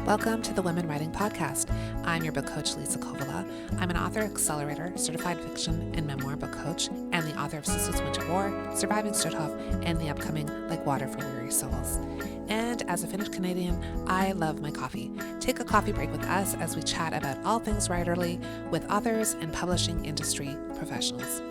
Welcome to the Women Writing Podcast. I'm your book coach, Liisa Kovala. I'm an author, accelerator, certified fiction and memoir book coach, and the author of Sister's Winter War, Surviving Stutthof, and the upcoming Like Water for Weary Souls. And as a Finnish Canadian, I love my coffee. Take a coffee break with us as we chat about all things writerly with authors and publishing industry professionals.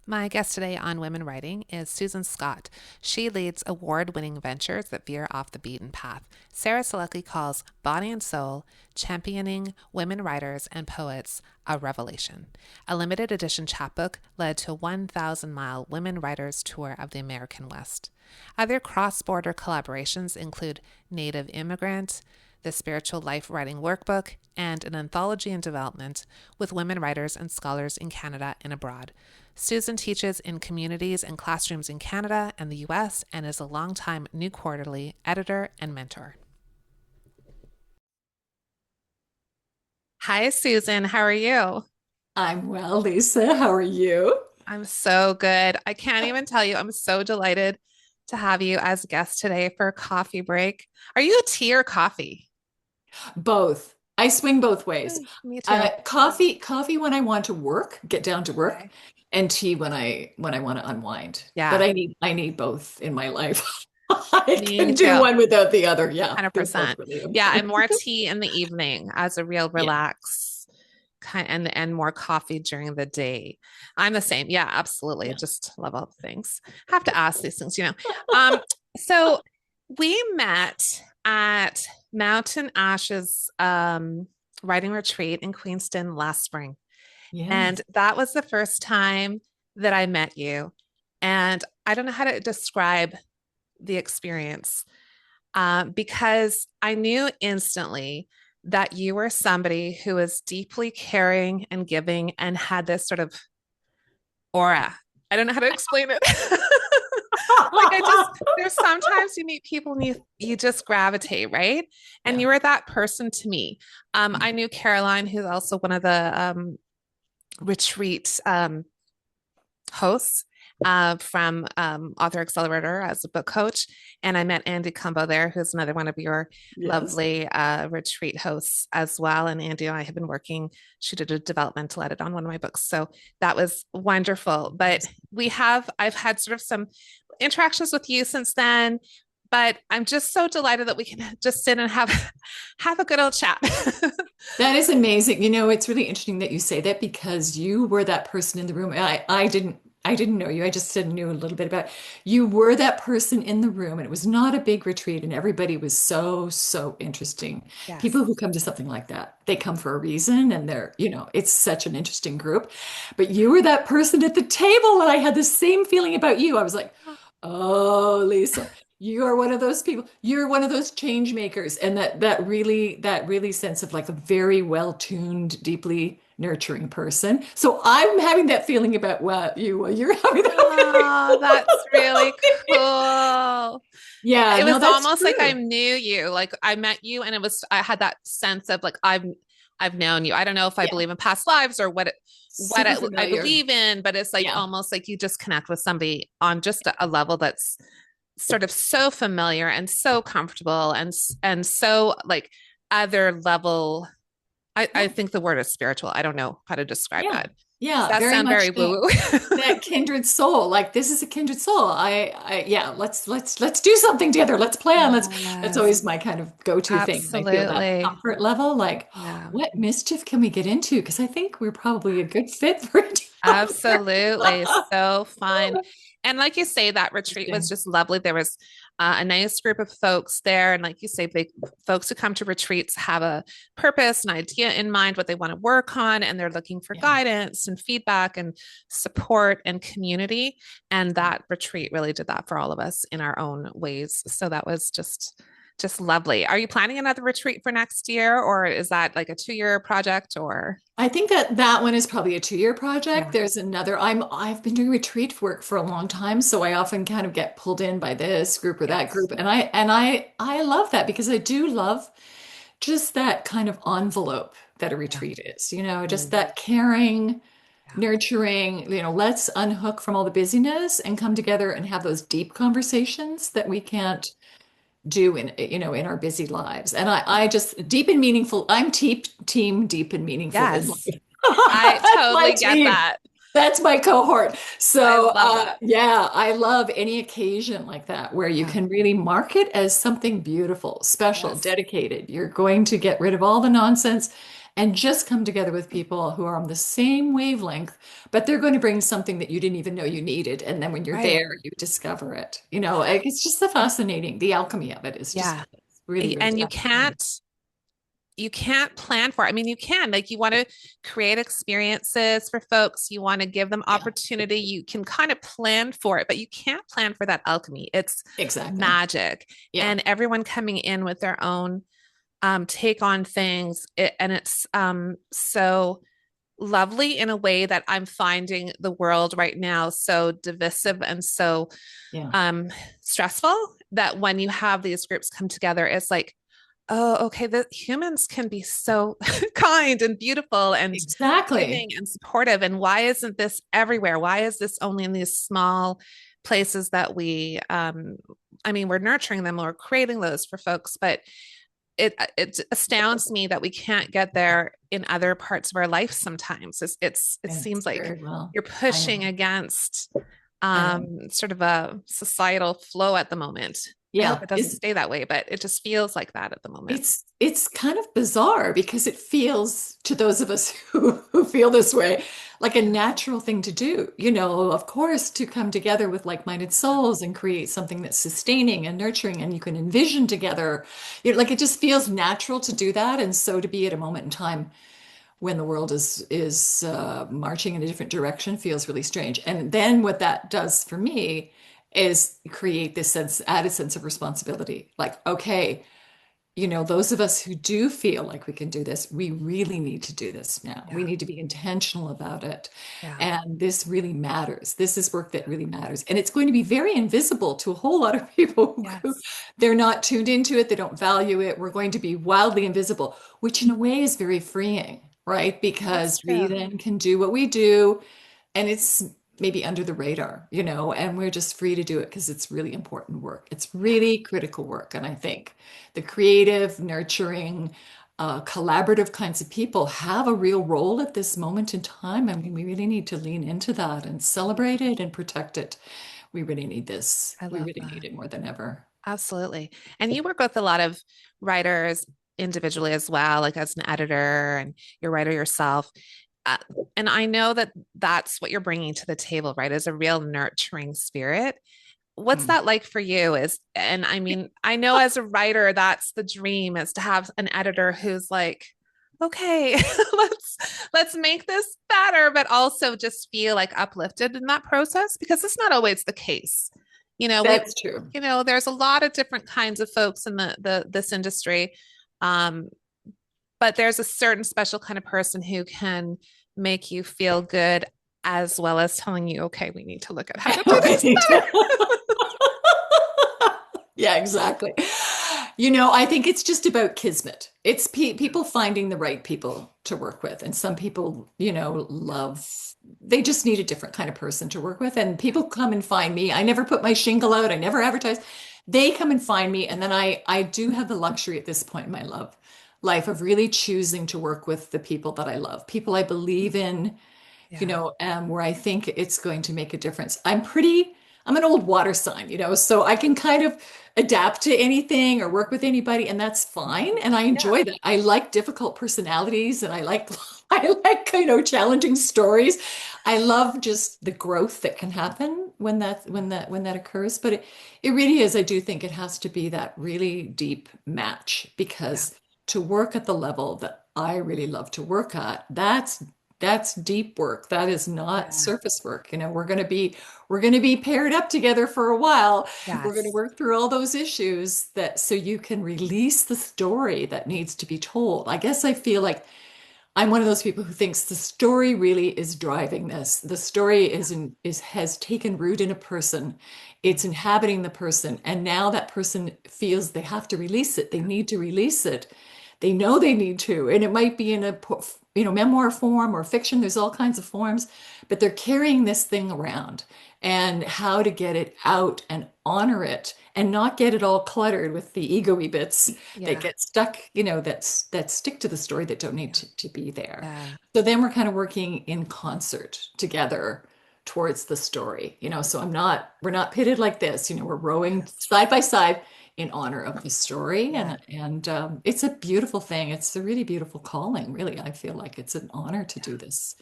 My guest today on Women Writing is Susan Scott. She leads award-winning ventures that veer off the beaten path. Sarah Selecky calls Body and Soul, championing women writers and poets, a revelation. A limited edition chapbook led to a 1,000-mile women writers tour of the American West. Other cross-border collaborations include Native Immigrant, the Spiritual Life Writing Workbook, and an anthology-in-development with women writers and scholars in Canada and abroad. Susan teaches in communities and classrooms in Canada and the U.S. and is a longtime New Quarterly editor and mentor. Hi, Susan. How are you? I'm well, Lisa. How are you? I'm so good. I can't even tell you. I'm so delighted to have you as a guest today for a coffee break. Are you a tea or coffee? Both. I swing both ways. Me too. Coffee when I want to work, get down to work, Okay. and tea when I want to unwind. But Yeah, I need both in my life. I me can do too. one without the other. Yeah, they're both 100%. really Yeah, and important. more tea in the evening as a real Yeah. relax kind and more coffee during the day. I'm the same. Yeah, absolutely. Yeah. Just love all the things. Have to ask these things. So we met at Mountain Ash's writing retreat in Queenston last spring. And Yes. that was the first time that I met you. And I don't know how to describe the experience because I knew instantly that you were somebody who was deeply caring and giving and had this sort of aura. I don't know how to explain it. There's sometimes you meet people and you just gravitate, right? And Yeah. you were that person to me. I knew Caroline, who's also one of the retreat hosts from Author Accelerator as a book coach. And I met Andy Cumbo there, who's another one of your Yes. lovely retreat hosts as well. And Andy and I have been working, she did a developmental edit on one of my books. So that was wonderful. But I've had sort of some interactions with you since then. But I'm just so delighted that we can just sit and have a good old chat. That is amazing. You know, it's really interesting that you say that because you were that person in the room. I didn't know you. I just knew a little bit about you were that person in the room, and it was not a big retreat, and everybody was so interesting. Yes. People who come to something like that, they come for a reason, and it's such an interesting group. But you were that person at the table, and I had the same feeling about you. I was like, oh, Lisa, you are one of those people. You're one of those change makers, and that really sense of like a very well-tuned, deeply nurturing person. So I'm having that feeling about what you're having that feeling Oh, that's really cool. Yeah, It no, was that's almost like I true. knew you. Like I met you and I had that sense of like I've known you. I don't know if I Yeah, believe in past lives or what super I familiar. believe in, but it's like Yeah. almost like you just connect with somebody on just a level that's sort of so familiar and so comfortable and so like other level. I Yeah. think the word is spiritual. I don't know how to describe Yeah. that. Does Yeah, that very sound much very that woo-woo? that kindred soul. Like this is a kindred soul. Yeah, let's do something together. Let's plan. That's Yes, always my kind of go-to thing. I feel that absolutely. comfort level. Like, Yeah. what mischief can we get into? Because I think we're probably a good fit for each other. Absolutely. So fun. And like you say, that retreat was Interesting. just lovely. There was a nice group of folks there. And like you say, folks who come to retreats have a purpose, an idea in mind, what they want to work on, and they're looking for Yeah. guidance and feedback and support and community. And that retreat really did that for all of us in our own ways. So that was just lovely. Are you planning another retreat for next year, or is that like a 2-year project or? I think that one is probably a 2-year project. Yeah. There's another. I've been doing retreat work for a long time, so I often kind of get pulled in by this group or that Yes. group, and I love that because I do love just that kind of envelope that a Yeah. retreat is. You know, just Mm. that caring, nurturing, let's unhook from all the busyness and come together and have those deep conversations that we can't do in our busy lives. And I just deep and meaningful. I'm team deep and meaningful in Yes. life. I That's my totally get team. that. That's my cohort. I So, love that. yeah, I love any occasion like that where you Yeah. can really mark it as something beautiful, special, Yes. dedicated. You're going to get rid of all the nonsense and just come together with people who are on the same wavelength, but they're going to bring something that you didn't even know you needed. And then when you're Right. there, you discover it. It's just the fascinating, the alchemy of it is just Yeah. really, really And fascinating. you can't plan for it. I mean, you can, like, you want to create experiences for folks, you want to give them Yeah, opportunity, you can kind of plan for it, but you can't plan for that alchemy. It's exactly. magic. Yeah, And everyone coming in with their own take on things. And it's so lovely in a way that I'm finding the world right now so divisive and so yeah, um, stressful that when you have these groups come together, it's like, oh, okay, the humans can be so kind and beautiful and exactly. giving and supportive. And why isn't this everywhere? Why is this only in these small places that I mean, we're nurturing them, we're creating those for folks, but it astounds me that we can't get there in other parts of our life sometimes. It And it's seems like very well. you're I know. pushing against I know. sort of a societal flow at the moment. I hope Yeah, it doesn't stay that way, but it just feels like that at the moment. it's kind of bizarre because it feels to those of us who feel this way like a Yeah. natural thing to do. Of course, to come together with like-minded souls and create something that's sustaining and nurturing and you can envision together. Like it just feels natural to do that. And so to be at a moment in time when the world is marching in a different direction feels really strange. And then what that does for me is create this added sense of responsibility. Like, okay, those of us who do feel like we can do this, we really need to do this now. We Yeah. need to be intentional about it. Yeah. And this really matters. This is work that really matters. And it's going to be very invisible to a whole lot of people who Yes. they're not tuned into it, they don't value it. We're going to be wildly invisible, which in a way is very freeing, right? That's Because we true. then can do what we do and it's maybe under the radar, and we're just free to do it because it's really important work. It's Yeah. really critical work. And I think the creative, nurturing, collaborative kinds of people have a real role at this moment in time. I mean, we really need to lean into that and celebrate it and protect it. We really need this. I We love really need that. it more than ever. Absolutely. And you work with a lot of writers individually as well, like as an editor, and you're a writer yourself. Uh, and I know that that's what you're bringing to the table, right? Is a real nurturing spirit. What's Mm. that like for you? And I mean, I know as a writer, that's the dream, is to have an editor who's like, okay, let's make this better, but also just feel like uplifted in that process, because it's not always the case. You know, we That's true. there's a lot of different kinds of folks in the this industry. Um, but there's a certain special kind of person who can make you feel good as well as telling you, okay, we need to look at how to do We this need better. to- Yeah, exactly. I think it's just about kismet. It's people finding the right people to work with. And some people, they just need a different kind of person to work with. And Yeah. people come and find me. I never put my shingle out, I never advertise. They come and find me. And then I do have the luxury at this point in my life of really choosing to work with the people that I love, people I believe in, Yeah. where I think it's going to make a difference. I'm an old water sign, so I can kind of adapt to anything or work with anybody, and that's fine. And I Yeah. enjoy that. I like difficult personalities and I like, I like, challenging stories. I love just the growth that can happen when that occurs. But it really is, I do think it has to be that really deep match Yeah. because to work at the level that I really love to work at, that's deep work. That is not Yeah. surface work. We're going to be paired up together for a while. We're going to Yes. work through all those issues that so you can release the story that needs to be told. I guess I feel like I'm one of those people who thinks the story really is driving this. The story has taken root in a person. Yeah. It's inhabiting the person, and now that person feels they have to release it. They Yeah. need to release it. They know they need to, and it might be in a memoir form or fiction. There's all kinds of forms, but they're carrying this thing around, and how to get it out and honor it and not get it all cluttered with the ego-y bits that Yeah. get stuck, that stick to the story that don't need Yeah. to be there. Yeah. So then we're kind of working in concert together towards the story, so we're not pitted like this, we're rowing Yes. side by side in honor of the story. Yeah. And it's a beautiful thing. It's a really beautiful calling, really. I feel like it's an honor to Yeah. do this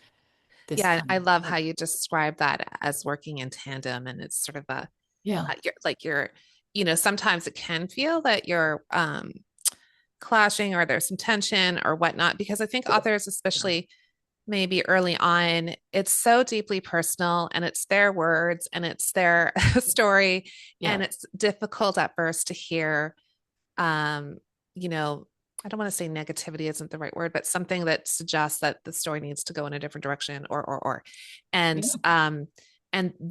Yeah. And kind I of love how work. you describe that as working in tandem. And it's sort of Yeah, sometimes it can feel that you're clashing or there's some tension or whatnot, because I think authors, yeah, especially maybe early on, it's so deeply personal and it's their words and it's their story. And yeah, it's difficult at first to hear, um, you know, I don't want to say negativity isn't the right word, but something that suggests that the story needs to go in a different direction or. And yeah,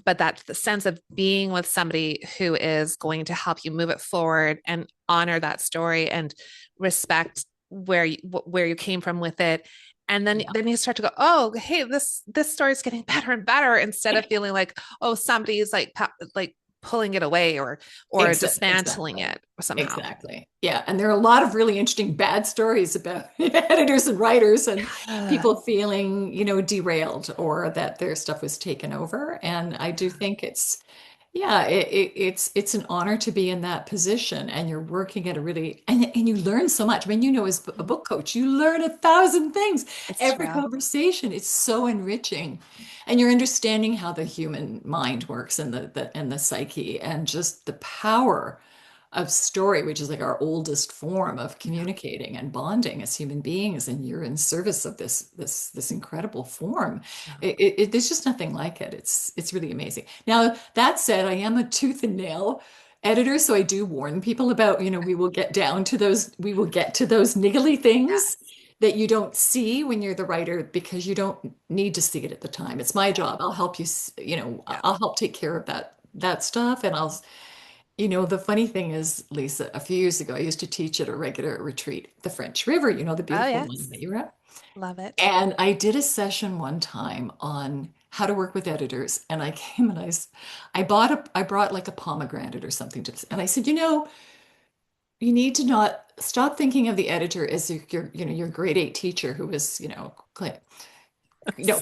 but that the sense of being with somebody who is going to help you move it forward and honor that story and respect where you came from with it, and yeah. then you start to go, oh hey, this story is getting better and better, instead of feeling like, oh, somebody's like pulling it away or dismantling Exactly. it somehow. Exactly. Yeah. And there are a lot of really interesting bad stories about editors and writers and Yeah. people feeling, derailed or that their stuff was taken over. And I do think yeah, it's an honor to be in that position, and you're working at a really and you learn so much. I mean, as a book coach, you learn 1,000 things It's every true. conversation. It's so enriching, and you're understanding how the human mind works and the psyche, and just the power of story, which is like our oldest form of Yeah. communicating and bonding as human beings. And you're in service of this incredible form. Yeah. There's just nothing like it. It's really amazing. Now, that said, I am a tooth and nail editor, so I do warn people about, we will get to those niggly things Yes. that you don't see when you're the writer, because you don't need to see it at the time. It's my Yeah. job. I'll help you, Yeah. I'll help take care of that stuff. And the funny thing is, Lisa, a few years ago, I used to teach at a regular retreat, the French River, the Oh beautiful one yes. that you were at. Love it. And I did a session one time on how to work with editors. And I came and I brought like a pomegranate or something and I said, you need to not stop thinking of the editor as your grade 8 teacher who was,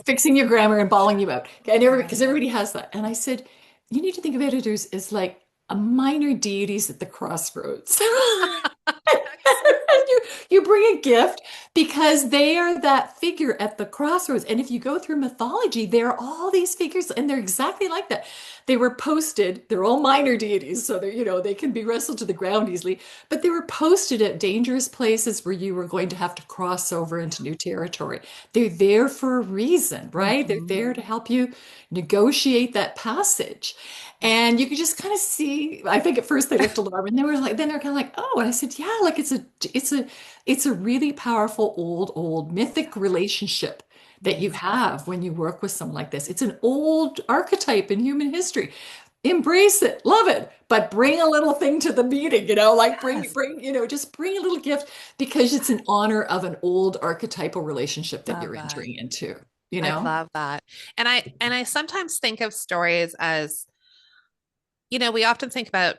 fixing your grammar and bawling you out. And because Yeah. everybody has that. And I said, you need to think of editors as like a minor deities at the crossroads. Excellent. You bring a gift because they are that figure at the crossroads. And if you go through mythology, there are all these figures, and they're exactly like that. They were posted, they're all minor deities, so they can be wrestled to the ground easily, but they were posted at dangerous places where you were going to have to cross over into new territory. They're there for a reason, right? They're Mhm. there to help you negotiate that passage. Yeah. And you could just kind of see, I think at first they looked alarmed, and then they're kind of like, oh, and I said, yeah, like it's a really powerful old mythic relationship that you Yes. have when you work with someone like this. It's an old archetype in human history. Embrace it, love it, but bring a little thing to the meeting, like Yes. just bring a little gift, because it's an honor of an old archetypal relationship that Love you're that. entering into, I love that. And I sometimes think of stories as, we often think about,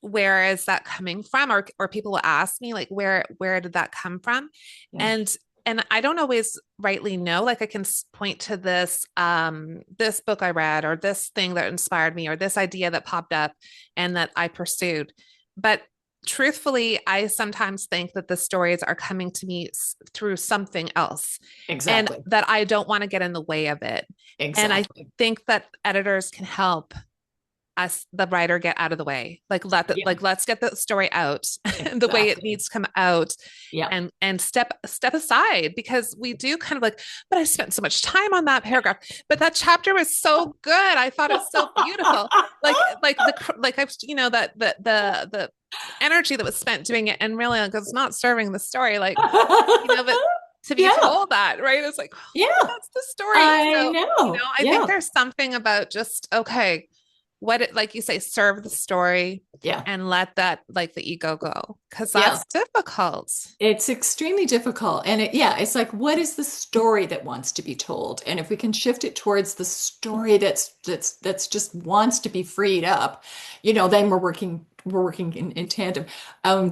where is that coming from, or people will ask me like, where did that come from? Yeah, And I don't always rightly know, like I can point to this book I read, or this thing that inspired me, or this idea that popped up and that I pursued. But truthfully, I sometimes think that the stories are coming to me through something else, and exactly. that I don't want to get in the way of it. And I Exactly. think that editors can help us, the writer, get out of the way, Yeah, let's get the story out the way it exactly. needs to come out, Yeah. and step aside, because we do kind of like, but I spent so much time on that paragraph, but that chapter was so good, I thought it's so beautiful, I've, that the energy that was spent doing it, and really like it's not serving the story, but to be Yeah. told that, right, it's like, oh, Yeah. that's the story. I So know. I think Yeah. there's something about just, okay, like you say, serve the story Yeah. and let that, like the ego go, because Yeah. that's difficult. It's extremely difficult. And yeah, it's like, what is the story that wants to be told? And if we can shift it towards the story that's just wants to be freed up, then we're working in tandem.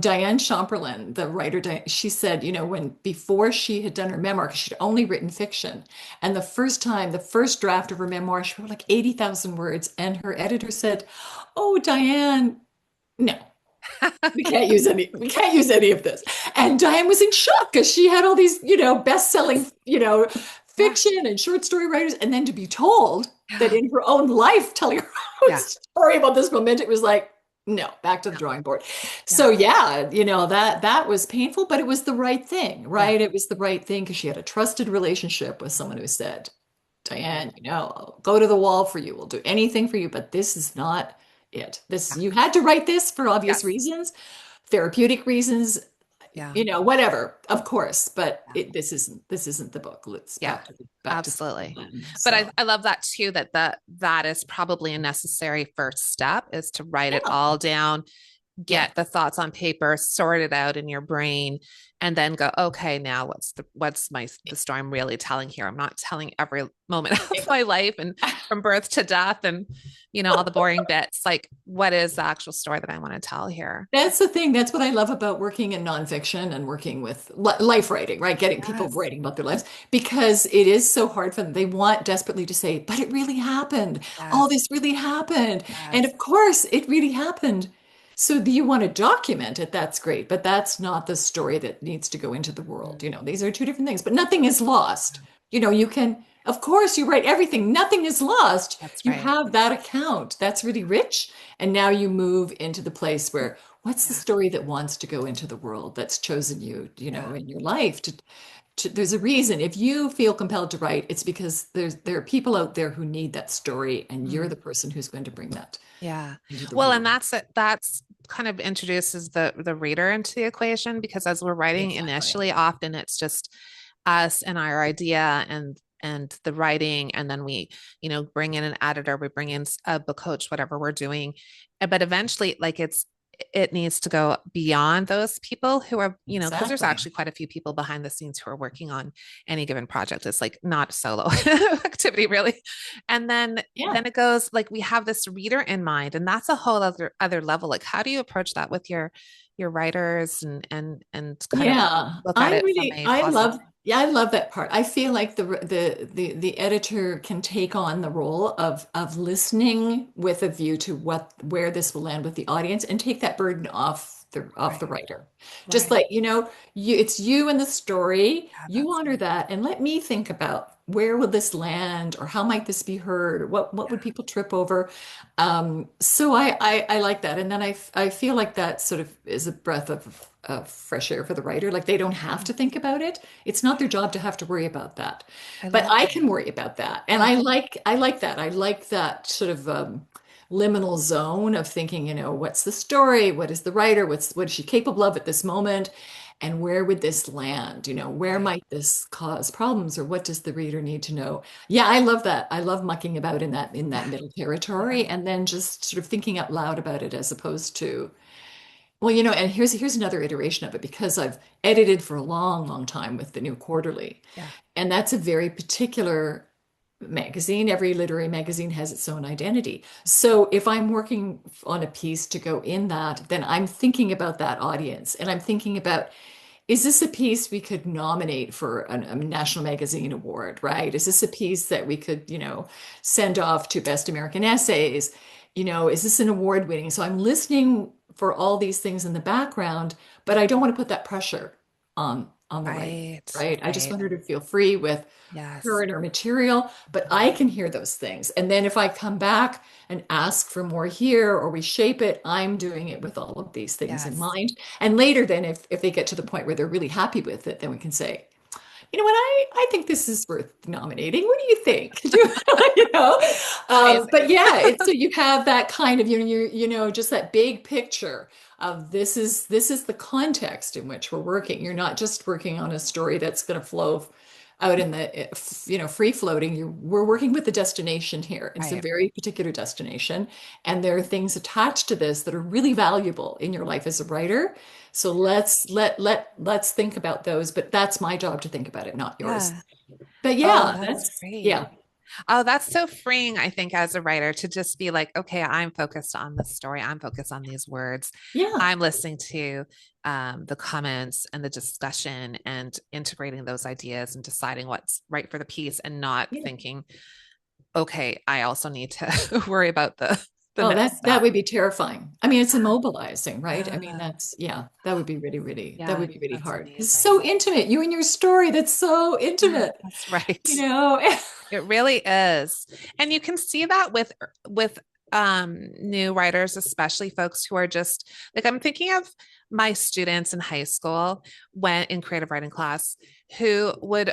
Diane Chamberlain, the writer, she said, when before she had done her memoir, 'cause she'd only written fiction, and the first draft of her memoir, she wrote like 80,000 words, and her editor said, "Oh, Diane, no, we can't use any of this." And Diane was in shock because she had all these, best-selling, Yeah. fiction and short story writers, and then to be told that Yeah. in her own life, telling her own Yeah. story about this moment, it was like, no, back to the Yeah. drawing board. Yeah. So yeah, that was painful, but it was the right thing, Yeah. right? It was the right thing because she had a trusted relationship with someone who said, "Diane, I'll go to the wall for you. We'll do anything for you, but this is not it. This Yeah. You had to write this for obvious Yes. reasons, therapeutic reasons, Yeah. whatever, of course, but Yeah. this isn't the book. Let's Yeah. back to Absolutely. Latin." But So I love that too, that is probably a necessary first step, is to write it yeah, all down, yeah, get the thoughts on paper, sort it out in your brain, and then go, okay, now the story I'm really telling here? I'm not telling every moment of my life and from birth to death and all the boring bits. Like, what is the actual story that I want to tell here? that's the thing. That's what I love about working in nonfiction and working with life writing, right? Getting people Yes. writing about their lives because it is so hard for them. They want desperately to say, but it really happened. All Yes. this really happened. And Yes. of course, it really happened. So do you want to document it? That's great. But that's not the story that needs to go into the world. Mm. These are two different things, but nothing is lost. You can, of course, you write everything. Nothing is lost. That's You right. have that account. That's really rich. And now you move into the place where what's the Yeah. story that wants to go into the world that's chosen you, Yeah. in your life there's a reason. If you feel compelled to write, it's because there are people out there who need that story, and you're Mm. the person who's going to bring that Yeah. into the Well, and world. that's it. That's kind of introduces the reader into the equation, because as we're writing Exactly. initially, often it's just us and our idea and the writing, and then we bring in an editor, we bring in a book coach, whatever we're doing. But eventually, like, it needs to go beyond those people who are, because there's Exactly. actually quite a few people behind the scenes who are working on any given project. It's like not solo activity really. And Yeah. then it goes, like, we have this reader in mind, and that's a whole other level. Like, how do you approach that with your writers, and kind of Yeah, look at it from a positive. yeah, I love that part. I feel like the editor can take on the role of listening with a view to where this will land with the audience and take that burden off the Right. writer. Just Right. like, it's you and the story. Yeah, You that's honor right. that and let me think about where will this land or how might this be heard or what would Yeah. people trip over. So I like that. And then I feel like that sort of is a breath of fresh air for the writer. Like they don't have to think about it. It's not their job to have to worry about that. I But love I that. can worry about that. And Yeah. I like that. I like that sort of liminal zone of thinking, what's the story? What is the writer? What is she capable of at this moment? And where would this land? Where Right. might this cause problems or what does the reader need to know? Yeah, I love that. I love mucking about in that Yeah. middle Yeah. territory and then just sort of thinking out loud about it as opposed to, well, and here's another iteration of it because I've edited for a long, long time with the New Quarterly. Yeah. And that's a very particular magazine. Every literary magazine has its own identity. So if I'm working on a piece to go in that, then I'm thinking about that audience and I'm thinking about, is this a piece we could nominate for a National Magazine Award, right? Is this a piece that we could, send off to Best American Essays? Is this an award winning? So I'm listening for all these things in the background, but I don't want to put that pressure on the writer, Right. right? I just Right. want her to feel free with her Yes. and her material, but I can hear those things. And then if I come back and ask for more here or we shape it, I'm doing it with all of these things in Yes. mind. And later, then if they get to the point where they're really happy with it, then we can say, you know what, I think this is worth nominating. What do you think? You know? But Amazing. yeah, so you have that kind of, just that big picture of this is the context in which we're working. You're not just working on a story that's going to flow out in the, free floating, we're working with the destination here. It's a Right. very particular destination, and there are things attached to this that are really valuable in your life as a writer. So let's think about those. But that's my job to think about it, not yours. Yeah. But Oh, yeah, that's that's great. yeah, Oh, that's so freeing, I think, as a writer to just be like, okay, I'm focused on this story. I'm focused on these words. yeah, I'm listening to the comments and the discussion and integrating those ideas and deciding what's right for the piece and not yeah. thinking, okay, I also need to worry about the Oh, next that step. would be terrifying. I mean, it's immobilizing, right? I mean, Yeah, that would be really, that yeah, would be really that's hard. It's amazing. so intimate. You and your story, that's so Yeah, intimate, that's right. you know? It really is. And you can see that with new writers, especially folks who are just like I'm thinking of my students in high school when in creative writing class who would,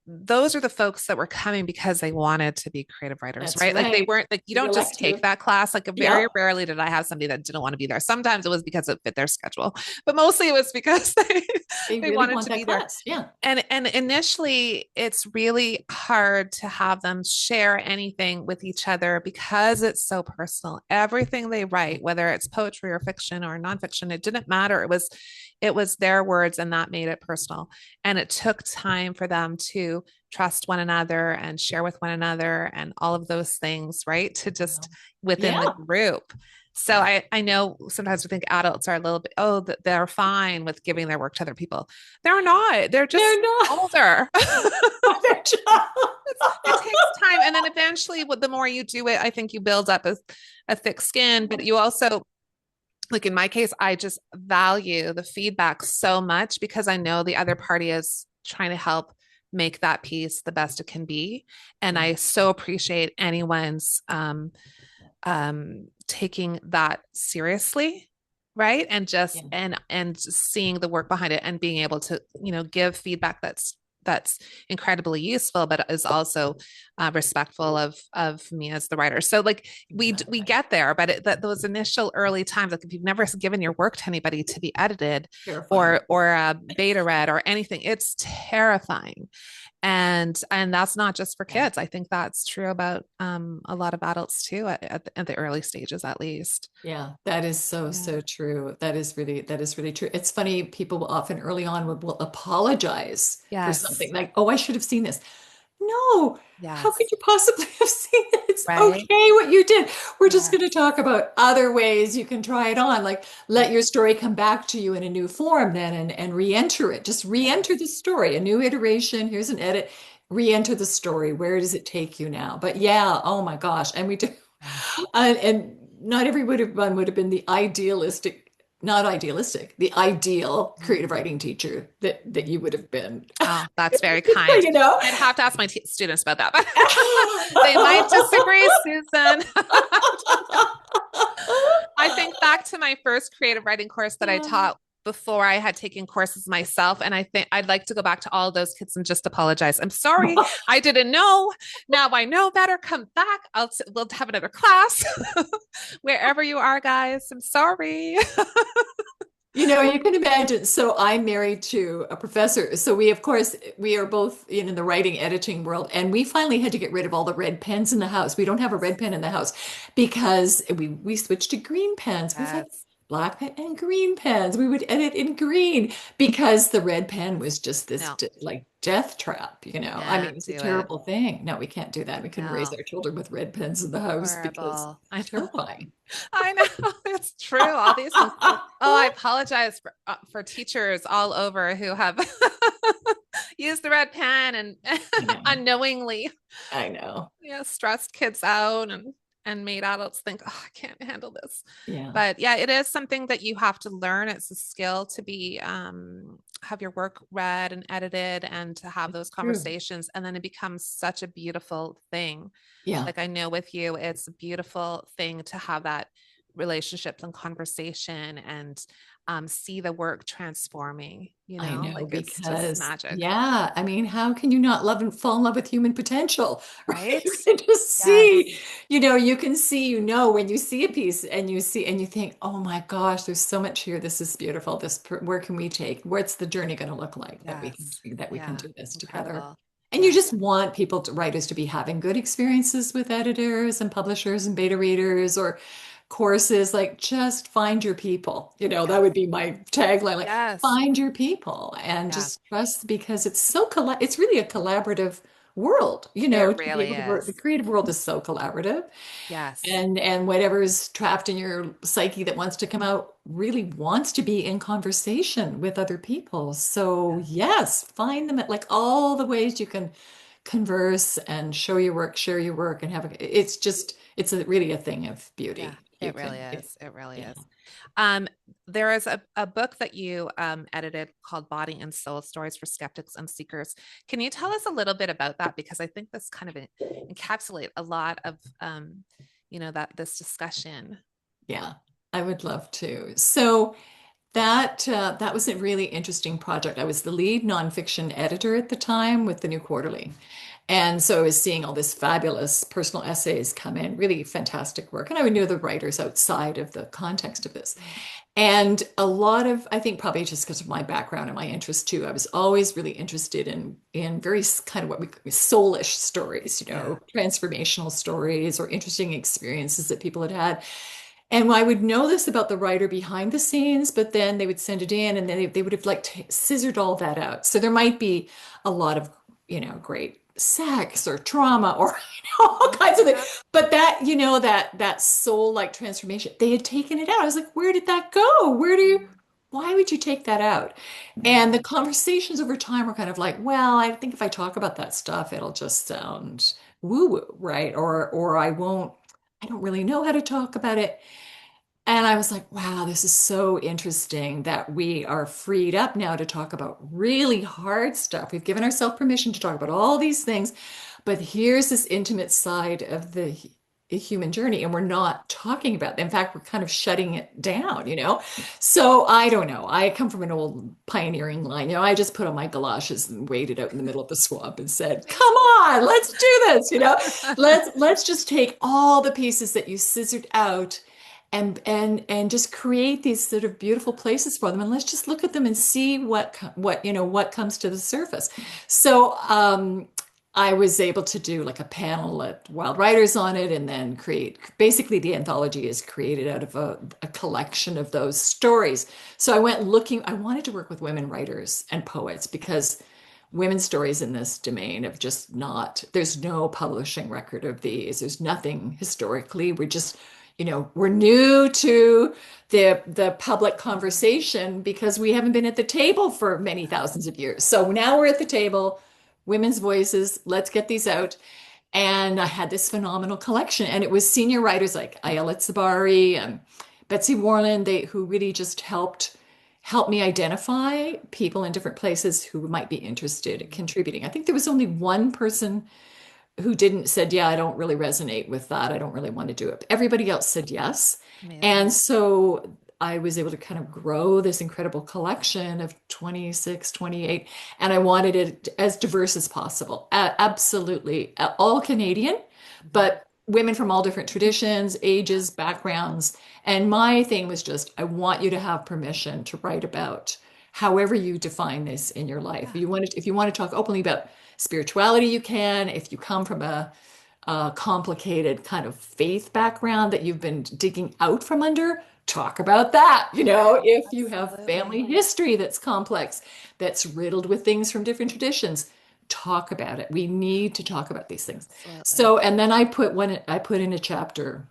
those are the folks that were coming because they wanted to be creative writers, That's right? Like they right. weren't like you The don't just take elective. that class. Like very Yep. rarely did I have somebody that didn't want to be there. Sometimes it was because it fit their schedule, but mostly it was because they They they really wanted want to that be there. class. Yeah. And initially it's really hard to have them share anything with each other because it's so personal. Everything they write, whether it's poetry or fiction or nonfiction, it didn't matter. It was their words, and that made it personal. And it took time for them to trust one another and share with one another and all of those things, right? To just within the Yeah. group. So Yeah. I know sometimes we think adults are a little bit, oh, they're fine with giving their work to other people. They're not. They're just They're not. older. They're just- It takes time. And then eventually, the more you do it, I think you build up a thick skin, but you also, like in my case, I just value the feedback so much because I know the other party is trying to help make that piece the best it can be. And Yeah. I so appreciate anyone's taking that seriously, right? And just Yeah. and just seeing the work behind it and being able to give feedback that's incredibly useful, but is also respectful of me as the writer. So like we Exactly. get there, but that those initial early times, like if you've never given your work to anybody to be edited Terrifying. or beta read or anything, it's terrifying. And that's not just for Yeah. kids. I think that's true about a lot of adults too, at the early stages at least. Yeah, that is so, Yeah. so true. That is really true. It's funny, people will often early on will apologize for Yes. something like, oh, I should have seen this. No, how could Yes. you possibly have seen it? It's Right. okay what you did. We're just Yeah. going to talk about other ways you can try it on. Like Yeah. let your story come back to you in a new form then and re-enter it. Just re-enter Yes. the story, a new iteration. Here's an edit. Re-enter the story. Where does it take you now? But yeah, oh my gosh. And we do. Yeah. And not every one would have been the idealistic, not idealistic, the ideal creative Mm. writing teacher that you would have been. Oh, that's very kind. You know? I'd have to ask my students about that, but they might disagree, Susan. I think back to my first creative writing course that I taught before I had taken courses myself. And I think I'd like to go back to all those kids and just apologize. I'm sorry. I didn't know. Now I know better. Come back. We'll have another class wherever you are, guys. I'm sorry. You know, you can imagine. So I'm married to a professor. So we, of course, we are both in the writing editing world, and we finally had to get rid of all the red pens in the house. We don't have a red pen in the house because we switched to green pens. We've had Yes. black pen and green pens. We would edit in green because the red pen was just this No, like death trap, you know. I mean, can't it's a do it. terrible thing. No, we can't do that. We couldn't raise No, our children with red pens in the house because horrible. I know. terrifying. I know. It's true. All these things. Oh, I apologize for teachers all over who have used the red pen and I know. unknowingly, I know. stressed kids out and made adults think, oh, I can't handle this. Yeah. But yeah, it is something that you have to learn. It's a skill to be have your work read and edited and to have those True. conversations. And then it becomes such a beautiful thing. Yeah. Like I know with you, it's a beautiful thing to have that relationships and conversation and see the work transforming, I know, like it's just because magic, yeah, I mean, how can you not love and fall in love with human potential, right? right? You can just see, Yes. you can see, when you see a piece and you see and you think, oh my gosh, there's so much here. This is beautiful. Where can we take? What's the journey going to look like Yes. that we can Yeah. do this together? Incredible. And you Yeah. just want writers to be having good experiences with editors and publishers and beta readers or courses. Like, just find your people. That Yes. would be my tagline. Like, Yes. find your people and Yeah. just trust, because it's really a collaborative world, It to be really able to work. The is. creative world is so collaborative, Yes. and whatever is trapped in your psyche that wants to come out really wants to be in conversation with other people. So Yes. yes, find them at like all the ways you can converse and show your work, share your work, and really a thing of Yeah. beauty. You It really can, if, is. It really yeah. is. There is a book that you edited called Body and Soul Stories for Skeptics and Seekers. Can you tell us a little bit about that? Because I think this kind of encapsulate a lot of, that this discussion. Yeah, I would love to. So that was a really interesting project. I was the lead nonfiction editor at the time with the New Quarterly. And so I was seeing all this fabulous personal essays come in, really fantastic work. And I knew the writers outside of the context of this. And a lot of, I think probably just because of my background and my interest too, I was always really interested in very kind of what we call soulish stories, Yeah. transformational stories or interesting experiences that people had had. And I would know this about the writer behind the scenes, but then they would send it in and then they would have like scissored all that out. So there might be a lot of, great sex or trauma or all Mhm. kinds of Yeah. things. But that soul like transformation, they had taken it out. I was like, where did that go? Why would you take that out? And the Yeah. conversations over time were kind of like, well, I think if I talk about that stuff, it'll just sound woo-woo, right? Or I don't really know how to talk about it. And I was like, wow, this is so interesting that we are freed up now to talk about really hard stuff. We've given ourselves permission to talk about all these things, but here's this intimate side of the human journey, and we're not talking about it. In fact, we're kind of shutting it down. So I don't know. I come from an old pioneering line. I just put on my galoshes and waded out in the middle of the swamp and said, "Come on, let's do this." Let's just take all the pieces that you scissored out and just create these sort of beautiful places for them, and let's just look at them and see what comes to the surface. So I was able to do like a panel at Wild Writers on it, and then create, basically the anthology is created out of a collection of those stories. So I wanted to work with women writers and poets, because women's stories in this domain have just not, there's no publishing record of these. There's nothing historically. We're new to the public conversation because we haven't been at the table for many thousands of years. So now we're at the table, women's voices, let's get these out. And I had this phenomenal collection, and it was senior writers like Ayala Tsabari and Betsy Warland, who really just help me identify people in different places who might be interested in contributing. I think there was only one person who didn't said, yeah, I don't really resonate with that. I don't really want to do it. Everybody else said yes. Amazing. And so I was able to kind of grow this incredible collection of 26, 28, and I wanted it as diverse as possible. Absolutely. All Canadian, Mhm. but women from all different traditions, ages, backgrounds. And my thing was just, I want you to have permission to write about however you define this in your life. Yeah. If you want to talk openly about spirituality, you can. If you come from a complicated kind of faith background that you've been digging out from under, talk about that. If you have family Absolutely. history that's complex, that's riddled with things from different traditions, talk about it. We need to talk about these things. Absolutely. So, and then I put in a chapter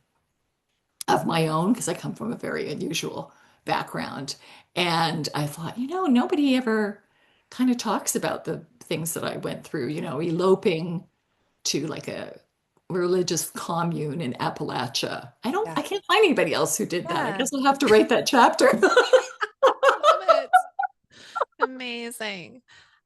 of my own, because I come from a very unusual background. And I thought, nobody ever kind of talks about the things that I went through, eloping to like a religious commune in Appalachia. Yeah. I can't find anybody else who did that. I Yeah. guess I'll have to write that chapter. Love it. Amazing.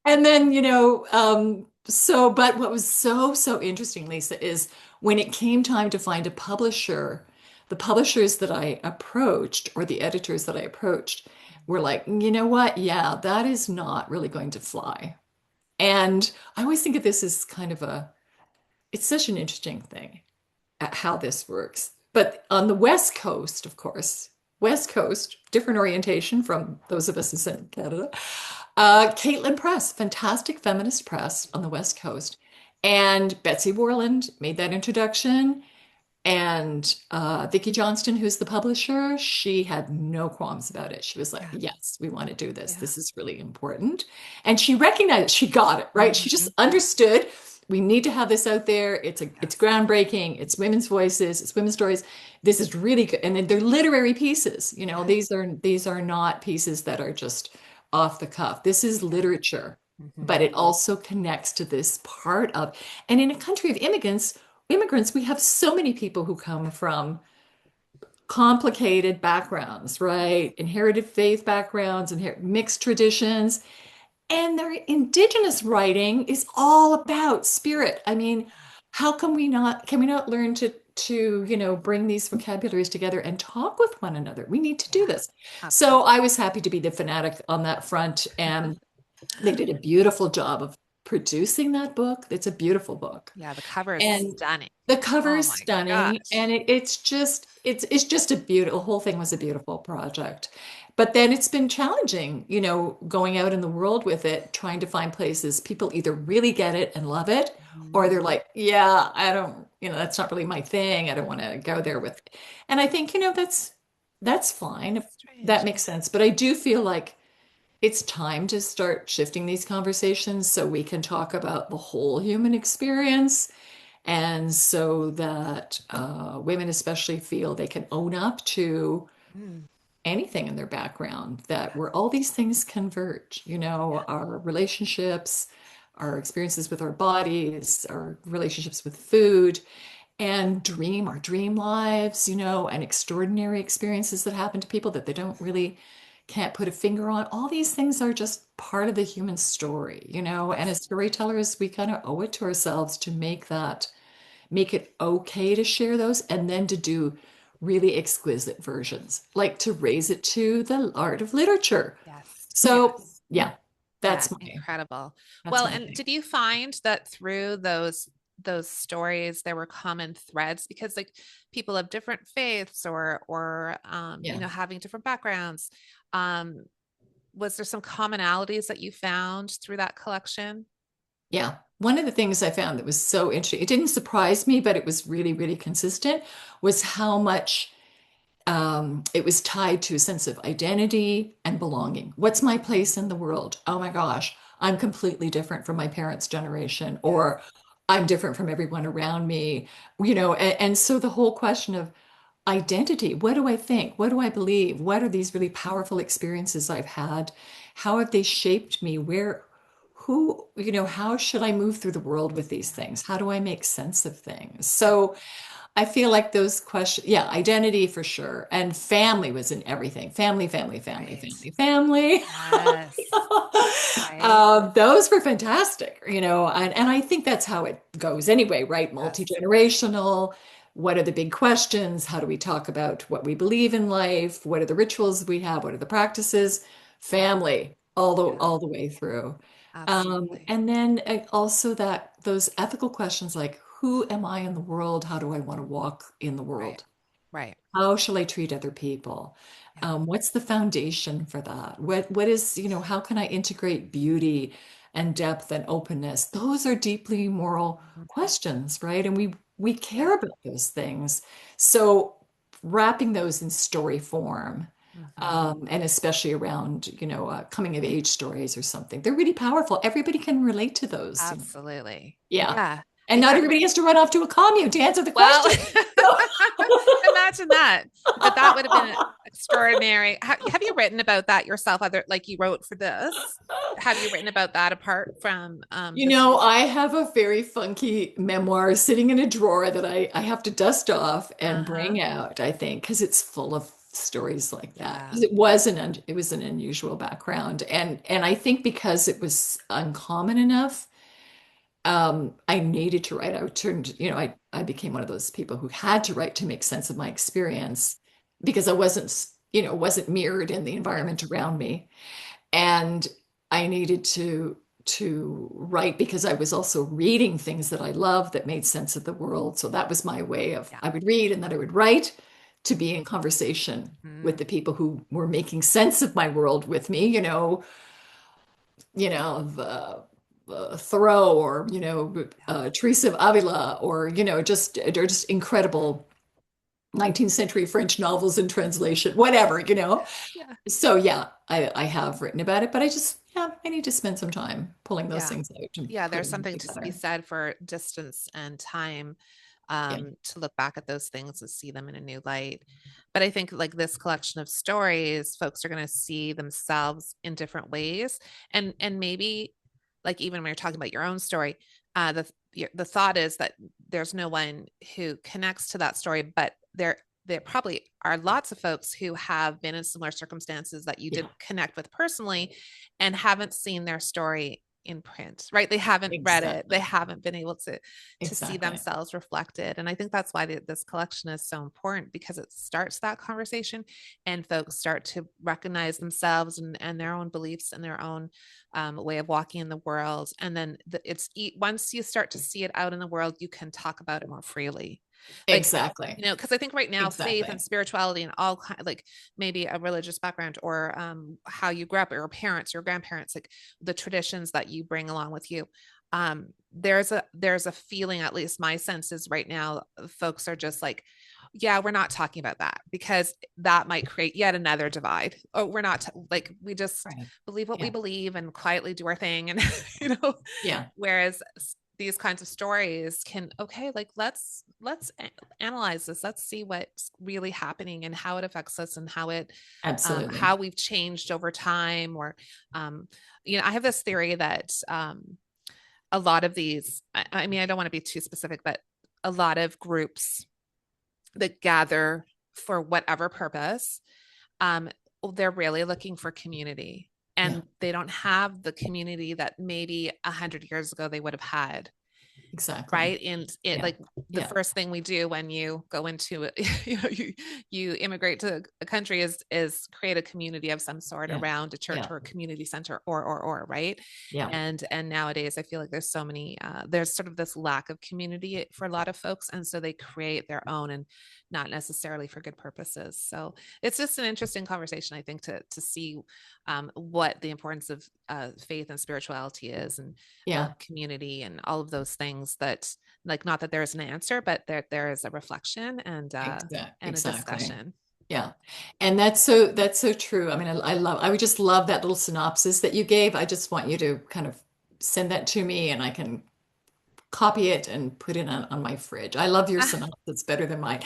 And then, but what was so, so interesting, Lisa, is when it came time to find a publisher, the publishers that I approached or the editors that I approached were like, you know what? Yeah, that is not really going to fly. And I always think of this as kind of it's such an interesting thing at how this works. But on the West Coast, of course, West Coast, different orientation from those of us in Canada. Caitlin Press, fantastic feminist press on the West Coast. And Betsy Warland made that introduction. And Vicki Johnston, who's the publisher, she had no qualms about it. She was like, Yeah. yes, we want to do this. Yeah. This is really important. And she recognized it. She got it, right? She just Mhm. understood we need to have this out there. It's Yes. groundbreaking. It's women's voices. It's women's stories. This is really good. And then they're literary pieces. You know, Yes. these are not pieces that are just off the cuff. This is Yeah. literature, but Hmm. it also connects to this part of, and in a country of immigrants, we have so many people who come from complicated backgrounds, right? Inherited faith backgrounds, mixed traditions, and their indigenous writing is all about spirit. I mean, how can we not learn to bring these vocabularies together and talk with one another? We need to do Yeah. this. So Absolutely. I was happy to be the fanatic on that front, and they did a beautiful job of producing that book. It's a beautiful book. Yeah. The cover is And stunning. the cover Oh is my stunning, gosh. and it's just a beautiful, the whole thing was a beautiful project. But then it's been challenging, going out in the world with it, trying to find places people either really get it and love it, or Mhm. they're like, yeah, I don't, that's not really my thing. I don't want to go there with. And I think, that's fine. That Strange. makes sense. But I do feel like it's time to start shifting these conversations so we can talk about the whole human experience, and so that women especially feel they can own up to Mm. anything in their background, that Yeah. where all these things converge, Yeah. our relationships, our experiences with our bodies, our relationships with food, and our dream lives, and extraordinary experiences that happen to people that they don't really can't put a finger on. All these things are just part of the human story, and as Absolutely. storytellers, we kind of owe it to ourselves to make it okay to share those, and then to do really exquisite versions, like to raise it to the art of literature. Yes. So, Yes. yeah, Yeah, that's my incredible. that's Well, my and thing. did you find that through those stories there were common threads because like people of different faiths or Yeah. having different backgrounds, um was there some commonalities that you found through that collection? Yeah. One of the things I found that was so interesting, it didn't surprise me, but it was really, really consistent, was how much it was tied to a sense of identity and belonging. What's my place in the world? Oh my gosh, I'm completely different from my parents' generation, Yeah. or I'm different from everyone around me, and so the whole question of identity, what do I think? What do I believe? What are these really powerful experiences I've had? How have they shaped me? How should I move through the world with these Yeah. things? How do I make sense of things? Yeah. So I feel like those questions, yeah, identity for sure. And family was in everything. Family, family, family, Right. family, family. Yes. Right. Those were fantastic, and I think that's how it goes anyway, right? Yes. Multi-generational. What are the big questions? How do we talk about what we believe in life? What are the rituals we have? What are the practices? Yeah. Family, all the Yeah. all the way through. Absolutely. And then also that those ethical questions like who am I in the world? How do I want to walk in the Right. world? Right. How shall I treat other people? Yeah. What's the foundation for that? What is, how can I integrate beauty and depth and openness? Those are deeply moral Mhm. questions, right? And we Yeah. care about those things. So wrapping those in story form, Hmm. and especially around, coming of age stories or something, they're really powerful. Everybody can relate to those. Absolutely. Yeah. Yeah. And I not find everybody has to run off to a commune to answer the well, question. So imagine that. But that would have been extraordinary. Have you written about that yourself? Other like you wrote for this? Have you written about that apart from this? I have a very funky memoir sitting in a drawer that I have to dust off and Uh-huh. bring out, I think, because it's full of stories like that. Yeah. 'Cause it was an unusual background. And I think because it was uncommon enough, I needed to write. I turned, I became one of those people who had to write to make sense of my experience because I wasn't mirrored in the Yeah. environment around me. And I needed to write because I was also reading things that I loved that made sense of the world. So that was my way of Yeah. I would read and then I would write to be in conversation with Mm, the people who were making sense of my world with me, Thoreau or yeah. Teresa of Avila or just they're just incredible 19th century French novels in translation, whatever. Yeah. So yeah, I have written about it, but I need to spend some time pulling those Yeah. things out and Yeah, there's putting them something to be together. said for distance and time, Yeah, to look back at those things and see them in a new light. But I think like this collection of stories, folks are going to see themselves in different ways, and maybe like even when you're talking about your own story, the thought is that there's no one who connects to that story, but there probably are lots of folks who have been in similar circumstances that you yeah, didn't connect with personally and haven't seen their story in print, right? They haven't read it. They exactly. haven't been able to see Exactly. themselves reflected. And I think that's why this collection is so important because it starts that conversation and folks start to recognize themselves and their own beliefs and their own way of walking in the world. And then once you start to see it out in the world, you can talk about it more freely. Like, Exactly. because I think right now faith and Exactly. spirituality and all like maybe a religious background or how you grew up or your parents, your grandparents, like the traditions that you bring along with you. There's a feeling, at least my sense is right now, folks are just like, yeah, we're not talking about that because that might create yet another divide. Oh, we're not like we just Right. believe what we Yeah. believe and quietly do our thing, and you know, Yeah. whereas these kinds of stories can okay like let's analyze this, let's see what's really happening and how it affects us and Absolutely. how we've changed over time or um I have this theory that a lot of these I mean I don't want to be too specific, but a lot of groups that gather for whatever purpose, um they're really looking for community Yeah. and they don't have the community that maybe 100 years ago they would have had, Exactly. right? And it Yeah. like the Yeah. first thing we do when you go into it, you immigrate to a country is create a community of some sort Yeah. around a church Yeah. or a community center or right. Yeah. And nowadays I feel like there's so many there's sort of this lack of community for a lot of folks, and so they create their own and not necessarily for good purposes. So it's just an interesting conversation, I think, to see what the importance of faith and spirituality is, and Yeah. community and all of those things that like not that there is an answer, but there is a reflection and a Exactly. discussion. Yeah. And that's so true. I mean, I would just love that little synopsis that you gave. I just want you to kind of send that to me and I can copy it and put it on my fridge. I love your synopsis better than mine.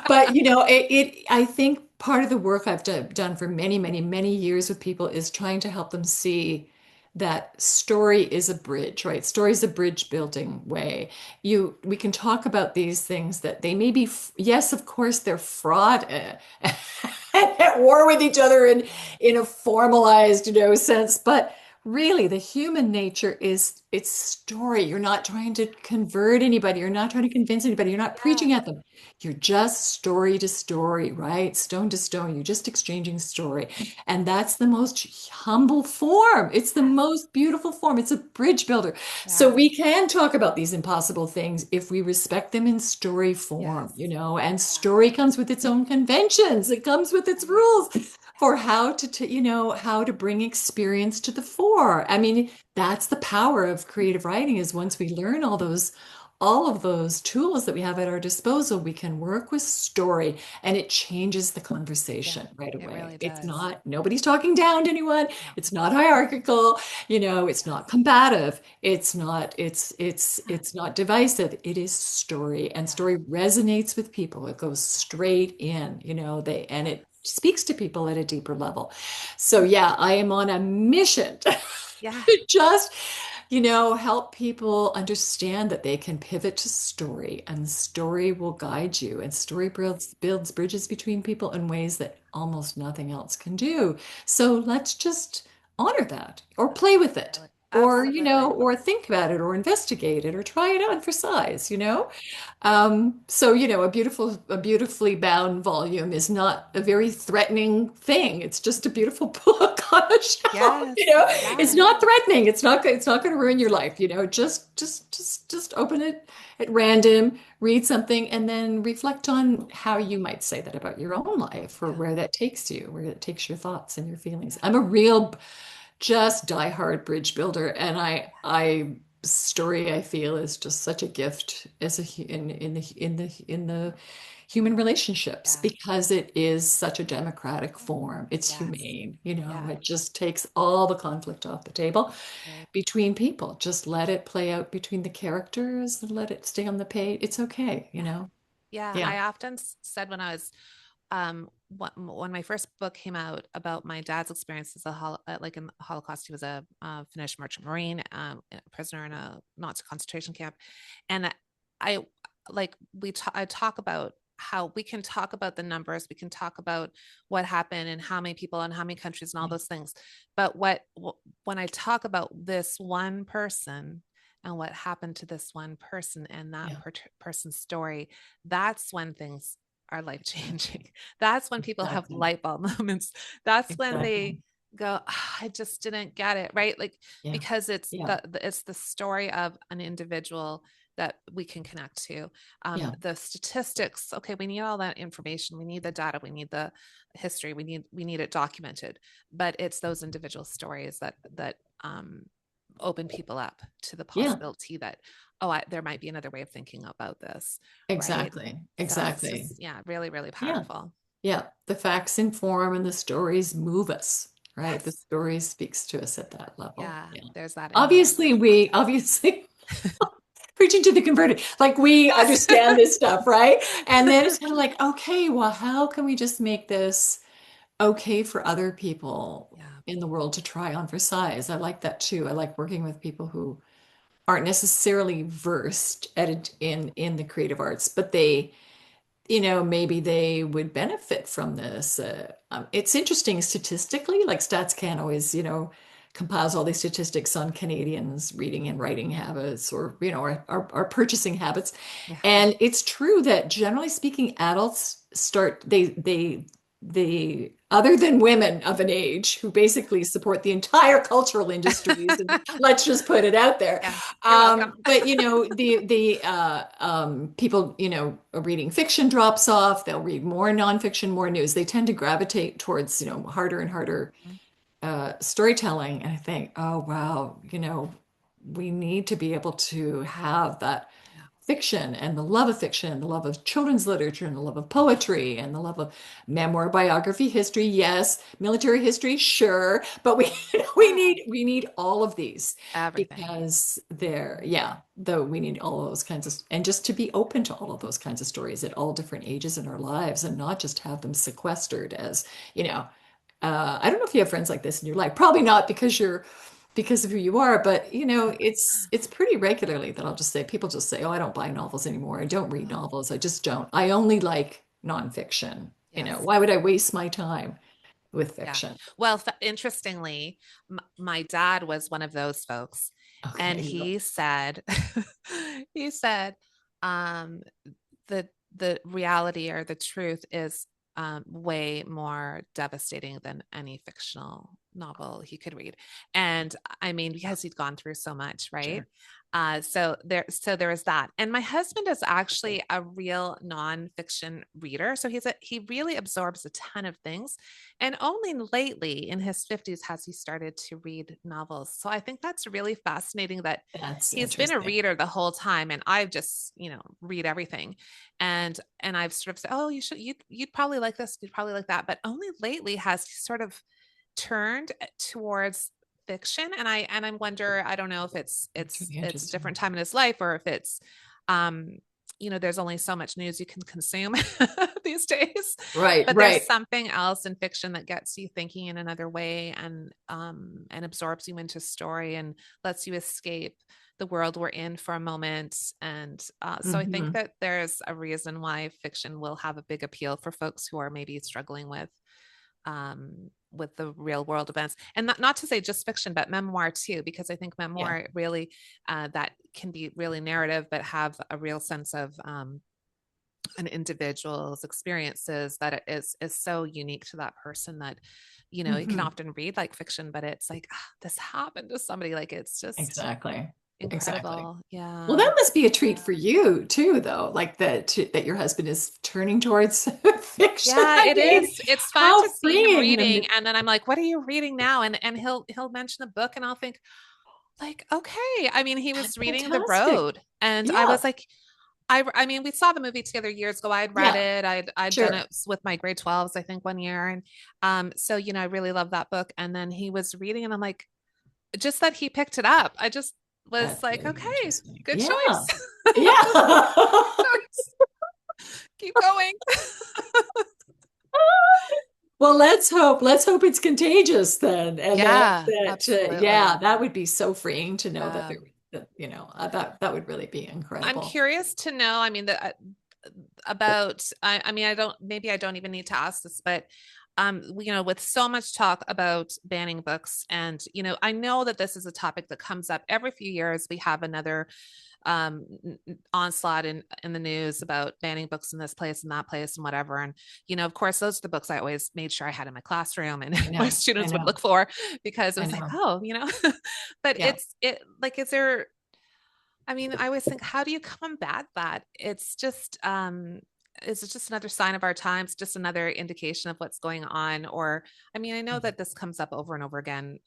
But I think part of the work I've done for many, many, many years with people is trying to help them see that story is a bridge, right? Story is a bridge building way. We can talk about these things that they may be, yes, of course, they're fraught at war with each other in a formalized, sense, but really, the human nature is it's story. You're not trying to convert anybody. You're not trying to convince anybody. You're not Yeah. preaching at them. You're just story to story, right? Stone to stone. You're just exchanging story. And that's the most humble form. It's the Yes. most beautiful form. It's a bridge builder. So Yeah. we can talk about these impossible things if we respect them in story form, Yes. and Yeah. story comes with its own conventions. It comes with its Right. rules for how to bring experience to the fore. I mean, that's the power of creative writing is once we learn all of those tools that we have at our disposal, we can work with story and it changes the Yeah. conversation right It away. really It's does. not, nobody's talking down to anyone. No. It's not hierarchical, it's not Yes. combative. It's not divisive. It is story and Yeah. story resonates with people. It goes straight in, and Yeah. it speaks to people at a deeper level. So yeah, I am on a mission to Yeah. just, help people understand that they can pivot to story and story will guide you and story builds bridges between people in ways that almost nothing else can do. So let's just honor that or play with it. or, Absolutely. or think about it or investigate it or try it on for size, So, a beautifully bound volume is not a very threatening thing. It's just a beautiful book on a shelf, Yes. It's Yes. not threatening. It's not going to ruin your life, Just open it at random, read something, and then reflect on how you might say that about your own life or Yeah. where that takes you, where it takes your thoughts and your feelings. Yeah. I'm a real just diehard bridge builder, and I story I feel is just such a gift as in the human relationships Yeah. because it is such a democratic form. It's Yes. humane, Yeah. it just takes all the conflict off the table Right. between people. Just let it play out between the characters and let it stay on the page. It's okay. Yeah. Yeah. I often said when I was when my first book came out about my dad's experience as like in the Holocaust, he was a Finnish merchant marine, a prisoner in a Nazi concentration camp, and I like I talk about how we can talk about the numbers, we can talk about what happened and how many people and how many countries and all those things, but when I talk about this one person and what happened to this one person and that Yeah. person's story, that's when things are life changing. That's when people have Exactly. light bulb moments. That's when Exactly. they go, I just didn't get it, right? Like Yeah. because it's Yeah. it's the story of an individual that we can connect to. Yeah. The statistics, okay, we need all that information. We need the data. We need the history. We need it documented. But it's those individual stories that open people up to the Yeah. possibility that there might be another way of thinking about this, right? Exactly. So it's Exactly. just, yeah, really, really Yeah. powerful. Yeah. The facts inform and the stories move us, right? The Yes. story speaks to us at that level. Yeah. Yeah. There's that immersive Obviously preaching to the converted, like we content. understand this stuff, right? And then Yes. it's kind of like, okay, well, how can we just make this okay for other people Yeah. in the world to try on for size? I like that too. I like working with people who aren't necessarily versed in the creative arts, but maybe they would benefit from this. It's interesting statistically, like Stats Can always, compiles all these statistics on Canadians' reading and writing habits or, our purchasing habits. Yeah. And it's true that generally speaking, adults they other than women of an age who basically support the entire cultural industries, and let's just put it out there. Yeah. You're welcome. But the people reading fiction drops off. They'll read more nonfiction, more news. They tend to gravitate towards harder and harder Mhm. storytelling. And I think, oh wow, we need to be able to have that Yeah. fiction and the love of fiction and the love of children's literature and the love of poetry and the love of memoir, biography, history, yes, military history, sure, but we we Yeah. need all of these Everything. because yeah, though we need all of those kinds of, and just to be open to all of those kinds of stories at all different ages in our lives and not just have them sequestered as, you know, I don't know if you have friends like this in your life. Probably not because of who you are, but it's pretty regularly that I'll just say people just say, "Oh, I don't buy novels anymore. I don't read Oh, novels. I just don't. I only like nonfiction. yes. Why would I waste my time with Yeah. fiction?" Well, interestingly, my dad was one of those folks, and Okay. he said, he said, um, the reality or the truth is way more devastating than any fictional novel he could read. And I mean, because he'd gone through so much, right? Sure. So there is that. And my husband is actually a real nonfiction reader. So he really absorbs a ton of things. And only lately in his 50s has he started to read novels. So I think that's really fascinating that That's he's been a interesting. reader the whole time and I've just, read everything. And I've sort of said, "Oh, you'd probably like this, you'd probably like that." But only lately has he sort of turned towards fiction. And I wonder, I don't know if it's That's it's really it's a interesting. different time in his life or if it's um there's only so much news you can consume these days, Right, but there's right. something else in fiction that gets you thinking in another way and absorbs you into story and lets you escape the world we're in for a moment. And so I think Hmm. that there's a reason why fiction will have a big appeal for folks who are maybe struggling with with the real world events, and not to say just fiction, but memoir too, because I think Yeah, memoir really that can be really narrative, but have a real sense of an individual's experiences that it is so unique to that person that you can hmm often read like fiction, but it's like this happened to somebody, like it's just exactly. Exactly. incredible. Well, Yeah. that must be a treat for you too, though, like that your husband is turning towards fiction. Yeah, I it mean, is. It's fun how to see him freeing him reading, to, and then I'm like, "What are you reading now?" And he'll mention a book, and I'll think, like, okay. I mean, he was that's reading The fantastic. Road, and I Yeah, was like, I mean, we saw the movie together years ago. I'd read yeah, it. I'd done sure. it with my grade 12s, I think, one year, and so I really love that book. And then he was reading, and I'm like, just that he picked it up. I just was That's like, really okay, interesting. good Yeah. choice. Yeah. Choice. Keep going. Well, let's hope it's contagious then, and Yeah, that yeah, absolutely. that would be so freeing to know that Yeah. there that that would really be I'm incredible. curious to know, I mean, about, I mean, I don't, maybe I don't even need to ask this, but with so much talk about banning books, and I know that this is a topic that comes up every few years. We have another onslaught in the news about banning books in this place and that place and whatever. And of course, those are the books I always made sure I had in my classroom and I my know, I students would know, look for, because it I was like, know. oh, but Yeah. it like, is there, I mean, I always think, how do you combat that? It's just, is it just another sign of our times, just another indication of what's going on? Or, I mean, I know that this comes up over and over again,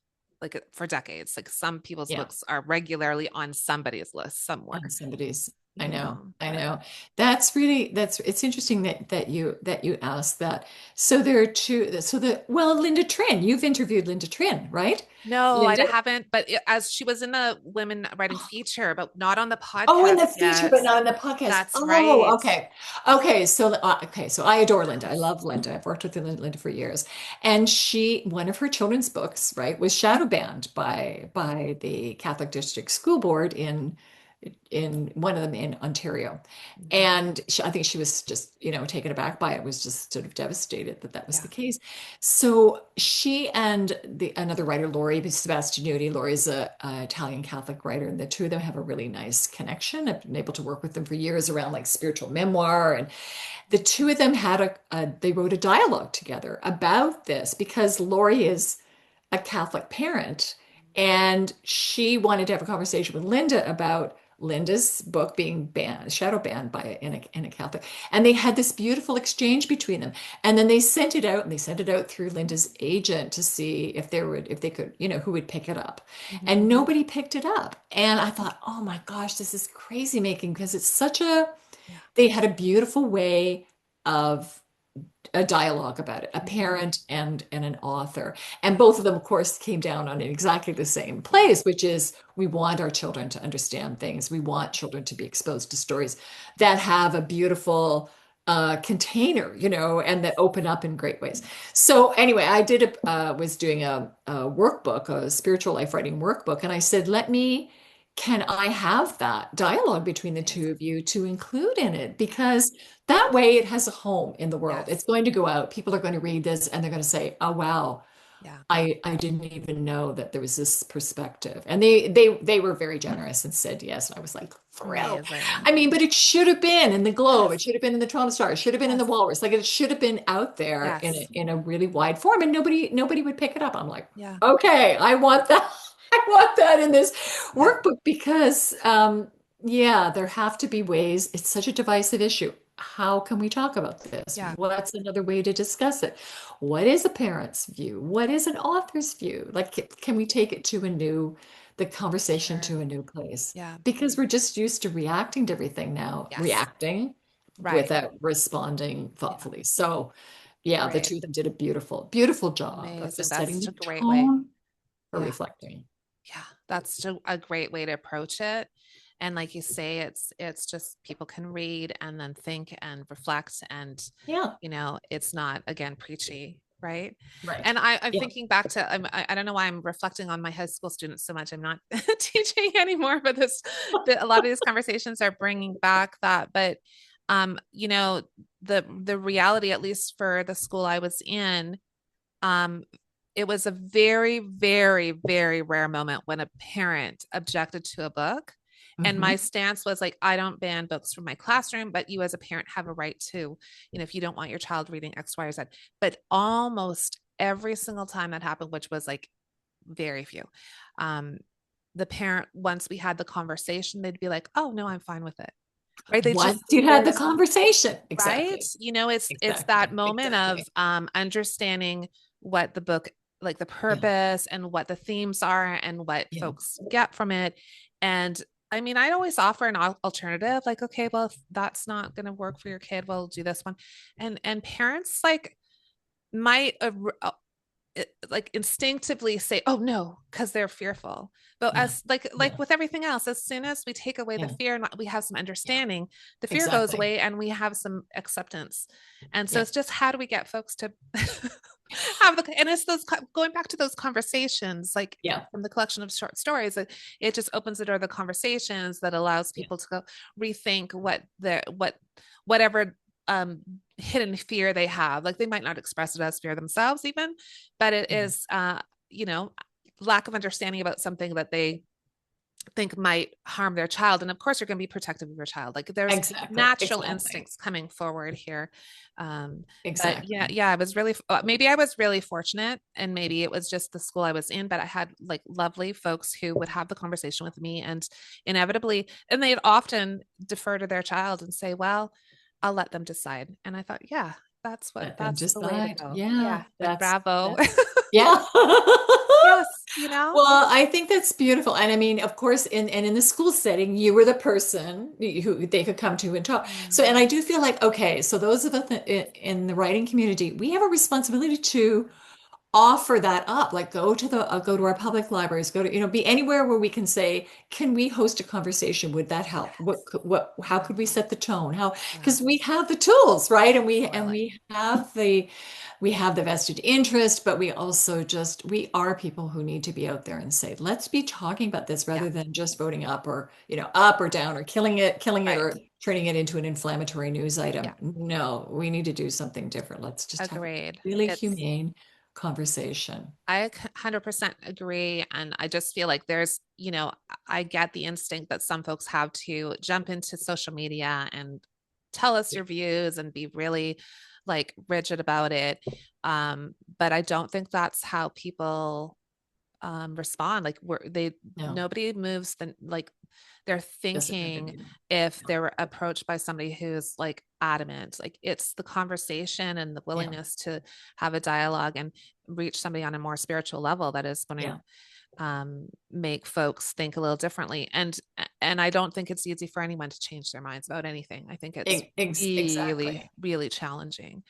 like for decades. Like some people's Yeah. books are regularly on somebody's list somewhere, On somebody's. I know, I but know. It's interesting that you asked that. So there are two. So Linda Trin, you've interviewed Linda Trin, right? no, I Linda. haven't. But as she was in the women writing feature, but not on the Oh, in the podcast feature, yet. but not in the podcast. That's Oh, right. okay. Okay. So I adore Linda. I Yes. love Linda. I've worked with Linda for years. And one of her children's books, right, was shadow banned by the Catholic District School Board in one of them in Ontario. Mhm. And I think she was just, taken aback by it, was just sort of devastated that that was the Yeah. case. So she and another writer, Lori Sebastianuti, Lori's a Italian Catholic writer, and the two of them have a really nice connection. I've been able to work with them for years around like spiritual memoir. And the two of them they wrote a dialogue together about this because Lori is a Catholic parent, and she wanted to have a conversation with Linda about Linda's book being banned, shadow banned in a Catholic. And they had this beautiful exchange between them. And then they sent it out, and they sent it out through Linda's agent to see if they could, who would pick it up. And Mhm. nobody picked it up. And I thought, oh my gosh, this is crazy making, because Yeah. they had a beautiful way of a dialogue about it, a Mhm. parent and an author. And both of them, of course, came down on exactly the same place, which is we want our children to understand things. We want children to be exposed to stories that have a beautiful container, and that open up in great ways. So anyway, was doing a workbook, a spiritual life writing workbook, and I said, can I have that dialogue between the two Amazing. of you to include in it? Because that way it has a home in the world. It's Yes. going to go out. People are going to read this and they're going to say, "Oh wow, Yeah. I didn't even know that there was this perspective." And they were very generous and said yes. And I was like thrilled. Amazing. I mean, but it should have been in the Globe. It Yes. should have been in the Toronto Star. It should have been in the Yes. Walrus. Like it should have been out there in Yes. a really wide form, and nobody would pick it up. I'm like, Yeah. okay, I want that. I want that in this Yeah. workbook because yeah, there have to be ways. It's such a divisive issue. How can we talk about this? Yeah. What's another way to discuss it? What is a parent's view? What is an author's view? Like, can we take it the For conversation sure. to a new place? Yeah. Because we're just used to reacting to everything now, Yes. reacting Right. without responding Yeah. thoughtfully. So, yeah, the Great. two of them did a beautiful, beautiful job of Amazing. just That's setting such the a great way. tone for Yeah. reflecting. Yeah. That's a great way to approach it. And like you say, it's just people can read and then think and reflect, and Yeah, it's not, again, preachy, right? right. And I'm Yeah. thinking back to, I don't know why I'm reflecting on my high school students so much. I'm not teaching anymore, but a lot of these conversations are bringing back that. But the reality, at least for the school I was in, Um, it was a very, very, very rare moment when a parent objected to a book. And my Hmm. stance was like, I don't ban books from my classroom, but you as a parent have a right to, if you don't want your child reading X, Y, or Z. But almost every single time that happened, which was like very few, um, the parent, once we had the conversation, they'd be like, oh, no, I'm fine with it. Right. They just, Once you had the there's conversation. right. Exactly. It's that Exactly. moment of Exactly. understanding what the book, like the Yeah. purpose and what the themes are and what Yeah. folks get from it. And I mean, I'd always offer an alternative, like, okay, well, if that's not going to work for your kid, we'll do this one. And parents like might like instinctively say, oh no, because they're fearful. But Yeah. as like Yeah. with everything else, as soon as we take away the Yeah. fear and we have some Yeah. understanding, the fear goes Exactly. away and we have some acceptance. And so Yeah. it's just, how do we get folks to have the, and it's those going back to those conversations, like Yeah. from the collection of short stories, it just opens the door to the conversations that allows Yeah. people to go rethink whatever hidden fear they have. Like they might not express it as fear themselves even, but it Yeah. is you know lack of understanding about something that they think might harm their child. And of course you're going to be protective of your child, like there's Exactly. natural Exactly. instincts coming forward here. But yeah, Exactly. yeah, I was really maybe I was really fortunate, and maybe it was just the school I was in, but I had like lovely folks who would have the conversation with me, and inevitably, and they'd often defer to their child and say, well, I'll let them decide. And I thought, yeah, Let them that's the way to decide. go. Yeah. Yeah, like bravo. That, yeah. Yes, Well, I think that's beautiful. And I mean, of course, in the school setting, you were the person who they could come to and talk. So, and Mhm. I do feel like, okay, so those of us in the writing community, we have a responsibility to offer that up, like go to our public libraries, go to, be anywhere where we can say, can we host a conversation? Would that help? How could we Mhm. set the tone? How, Yeah, because we have the tools, right? And absolutely. we have the vested interest, but we are people who need to be out there and say, let's be talking about this Yeah, rather than just voting up, or up or down, or killing it, right. or turning it into an inflammatory news Yeah, item. No, we need to do something different. Let's just have a agreed. really It's humane conversation. I 100% agree. And I just feel like there's, I get the instinct that some folks have to jump into social media and tell us Yeah. your views and be really like rigid about it. But I don't think that's how people respond. Like No, nobody moves like they're doesn't move the thinking needle. if No. they're approached by somebody who's like adamant. Like it's the conversation and the Yeah. willingness to have a dialogue and reach somebody on a more spiritual level that is going Yeah. to make folks think a little differently. And I don't think it's easy for anyone to change their minds about anything. I think it's really, Exactly. really challenging.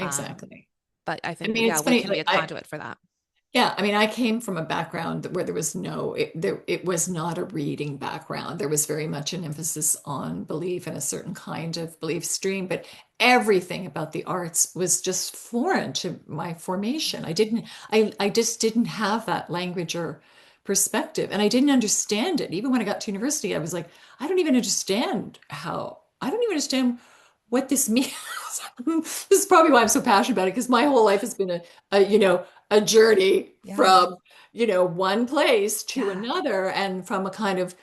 Um, Exactly. but I I think that, mean, yeah, it's we funny. can be a conduit for that. Yeah, I mean, I came from a background where there was it was not a reading background. There was very much an emphasis on belief and a certain kind of belief stream, but everything about the arts was just foreign to my formation. I just didn't have that language or perspective, and I didn't understand it. Even when I got to university, I was like, I don't even understand what this means. This is probably why I'm so passionate about it, because my whole life has been a journey Yeah. from, one place to Yeah. another, and from a kind of,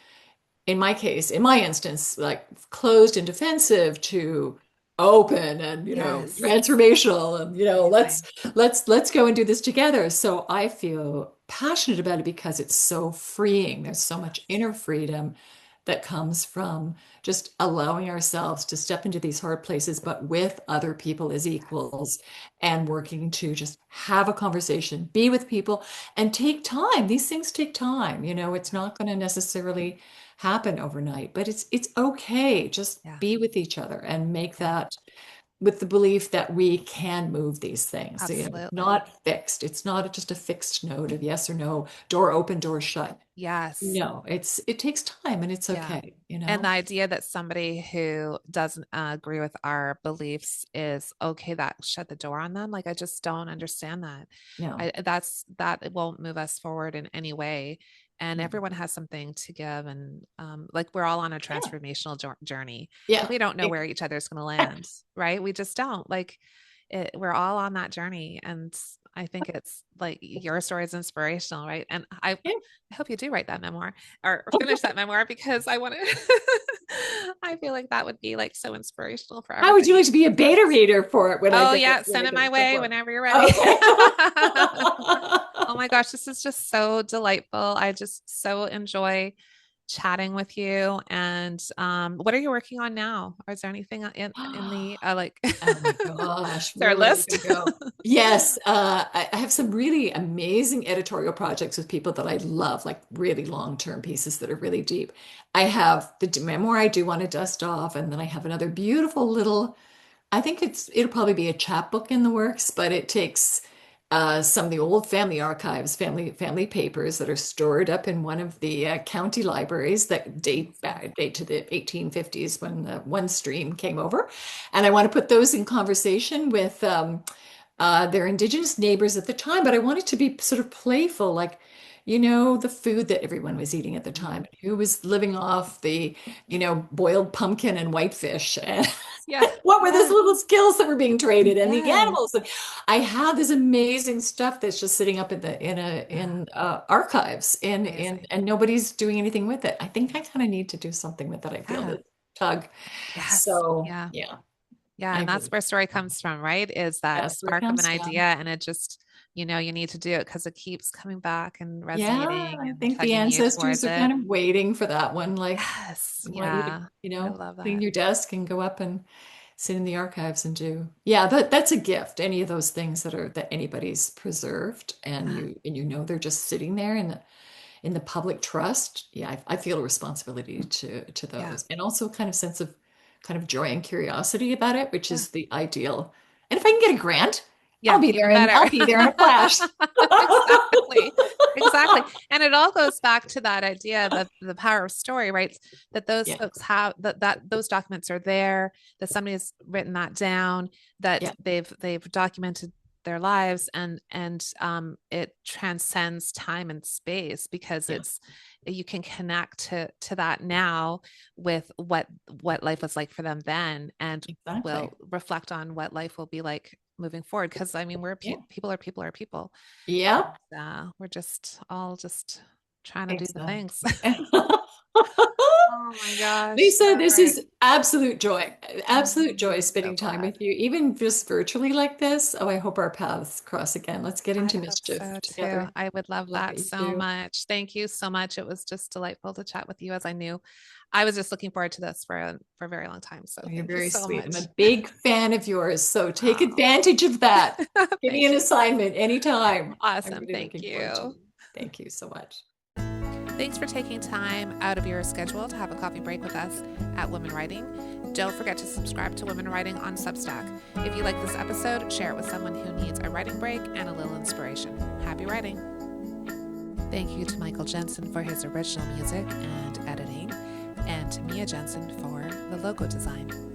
in my case, in my instance, like closed and defensive to open and, Yes. transformational, and, let's Amazing. let's go and do this together. So I feel passionate about it because it's so freeing. There's so much Yes. inner freedom that comes from just allowing ourselves to step into these hard places, but with other people as Yes. equals, and working to just have a conversation, be with people, and take time. These things take time. It's Yeah. not going to necessarily happen overnight, but it's okay. Just Yeah. be with each other and make Yeah. that, with the belief that we can move these things. So, it's Absolutely. not fixed. It's not just a fixed node of yes or no, door open, door shut. Yes. No, it takes time, and it's Yeah. And the okay. idea that somebody who doesn't agree with our beliefs is okay, that shut the door on them. Like, I just don't understand that. No, That it won't move us forward in any way. And no. everyone has something to give. And like, we're all on a Yeah, transformational journey. And yeah. we don't know where each other's going to land, right? We just don't. Like, we're all on that journey. And I think it's like your story is inspirational, right? And I hope you do write that memoir or finish that memoir because I want to, I feel like that would be like so inspirational for How would you everybody like to be a who beta does. reader for it Oh yeah, when send I it get my the way book? whenever you're ready. Okay. Oh my gosh, this is just so delightful. I just so enjoy chatting with you. And what are you working on now? Or is there anything in the like is Oh my gosh, there a where was I list? going to go? Yes, I have some really amazing editorial projects with people that I love, like really long-term pieces that are really deep. I have the memoir I do want to dust off, and then I have another beautiful little, I think it'll probably be a chapbook in the works, but it takes some of the old family archives, family papers that are stored up in one of the county libraries that date to the 1850s when the one stream came over, and I want to put those in conversation with their indigenous neighbors at the time. But I want it to be sort of playful, like the food that everyone was eating at the time, who was living off the boiled pumpkin and whitefish, and Yeah. what were those Yeah. little skills that were being traded and the Yes. animals. And I have this amazing stuff that's just sitting up Yeah. in archives Amazing. and nobody's doing anything with it. I think I kind of need to do something with it. I feel Yeah. this tug. Yes. So Yeah. yeah, Yeah. I And that's really, where story comes from, right? Is that that's where it spark of an comes idea from. and it just, you need to do it because it keeps coming back and Yeah, resonating I and think the tugging you ancestors towards are it. kind of waiting for that one. Like, Yes. I want you to, Yeah. I love clean that. your desk and go up and sit in the archives and do. Yeah, that's a gift. Any of those things that anybody's preserved and Yeah. they're just sitting there in the public trust. Yeah, I feel a responsibility to Yeah. those, and also kind of sense of kind of joy and curiosity about it, which Yeah. is the ideal. And if I can get a grant, I'll Yeah, be there even and better. I'll be there in a flash. Exactly. Exactly. And it all goes back to that idea that the power of story, right? That those Yeah, folks have that those documents are there, that somebody's written that down, that yeah, they've documented their lives and it transcends time and space because yeah, it's you can connect to that now with what life was like for them then and exactly. will reflect on what life will be like moving forward because I mean Yeah, people are people are people. yeah, We're just all just trying to do the exactly. things. Oh my gosh, Lisa, so this great. is absolute joy So spending time glad. with you, even just virtually like this. Oh, I hope our paths cross again. Let's get I into hope mischief so too. together. I would love Love that you so too. much. Thank you so much. It was just delightful to chat with you as I knew I was just looking forward to this for a very long time. So Oh, you're thank you very so sweet. I'm much. a big fan of yours, so take Oh, advantage of that. Give me thank an you. assignment anytime. I'm Awesome. really Thank looking forward to you. it. Thank you so much. Thanks for taking time out of your schedule to have a coffee break with us at Women Writing. Don't forget to subscribe to Women Writing on Substack. If you like this episode, share it with someone who needs a writing break and a little inspiration. Happy writing! Thank you to Michael Jensen for his original music and editing, and to Mia Jensen for the logo design.